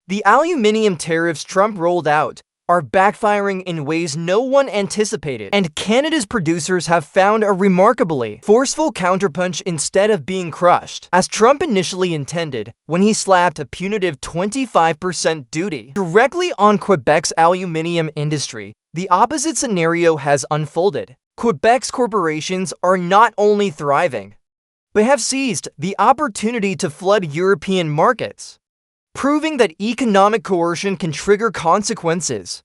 The aluminium tariffs Trump rolled out are backfiring in ways no one anticipated, and Canada's producers have found a remarkably forceful counterpunch instead of being crushed, as Trump initially intended when he slapped a punitive 25% duty directly on Quebec's aluminium industry. The opposite scenario has unfolded. Quebec's corporations are not only thriving, but have seized the opportunity to flood European markets, proving that economic coercion can trigger consequences.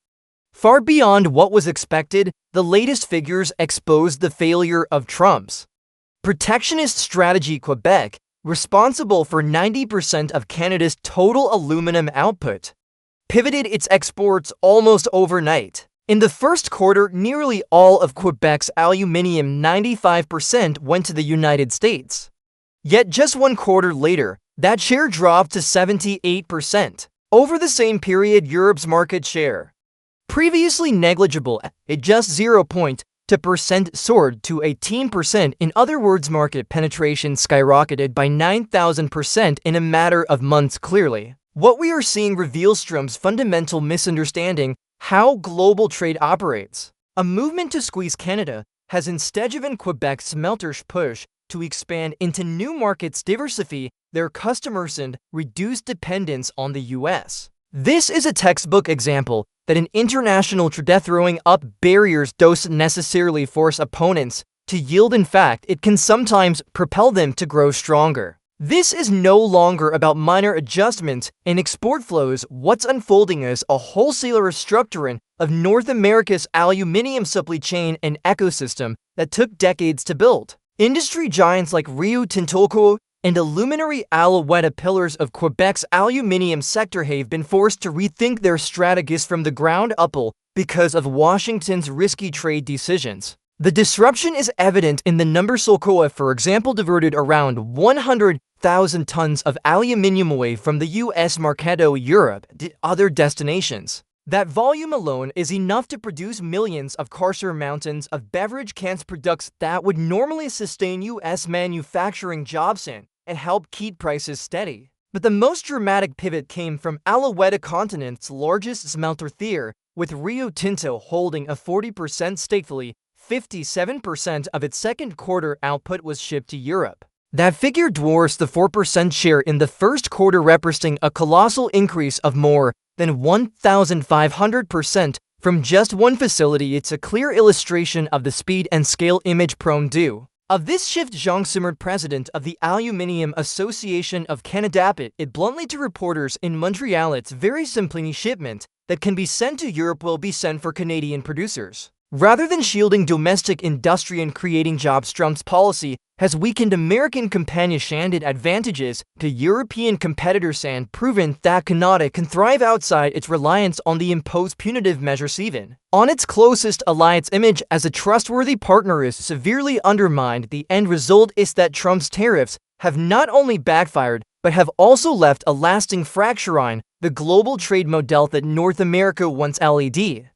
Far beyond what was expected, the latest figures exposed the failure of Trump's protectionist strategy. Quebec, responsible for 90% of Canada's total aluminum output, pivoted its exports almost overnight. In the first quarter, nearly all of Quebec's aluminium, 95%, went to the United States. Yet just 1 quarter later, that share dropped to 78%. Over the same period, Europe's market share, previously negligible at just 0.2%, soared to 18%. In other words, market penetration skyrocketed by 9,000% in a matter of months. Clearly, what we are seeing reveals Trump's fundamental misunderstanding how global trade operates. A movement to squeeze Canada has instead driven Quebec's smelter's push to expand into new markets, diversify their customers, and reduce dependence on the US. This is a textbook example that an international trade throwing up barriers doesn't necessarily force opponents to yield. In fact, it can sometimes propel them to grow stronger. This is no longer about minor adjustments in export flows. What's unfolding is a wholesale restructuring of North America's aluminium supply chain and ecosystem that took decades to build. Industry giants like Rio Tinto Quebec and Aluminerie Alouette, pillars of Quebec's aluminium sector, have been forced to rethink their strategies from the ground up because of Washington's risky trade decisions. The disruption is evident in the numbers. Alcoa, for example, diverted around 100,000 tons of aluminium away from the US market to Europe and other destinations. That volume alone is enough to produce millions of cars or mountains of beverage cans, products that would normally sustain US manufacturing jobs and help keep prices steady. But the most dramatic pivot came from Alouette, the continent's largest smelter there, with Rio Tinto holding a 40% stake. 57% of its second quarter output was shipped to Europe. That figure dwarfs the 4% share in the first quarter, representing a colossal increase of more than 1,500% from just one facility. It's a clear illustration of the speed and scale image-prone due of this shift. Jean Simard, president of the Aluminium Association of Canada, put it bluntly to reporters in Montreal. It's very simply, any shipment that can be sent to Europe will be sent for Canadian producers, rather than shielding domestic industry and creating jobs. Trump's policy has weakened American companies, handed advantages to European competitors, and proven that Canada can thrive outside its reliance on the imposed punitive measures. Even on its closest alliance, image as a trustworthy partner is severely undermined. The end result is that Trump's tariffs have not only backfired, but have also left a lasting fracture in the global trade model that North America once led.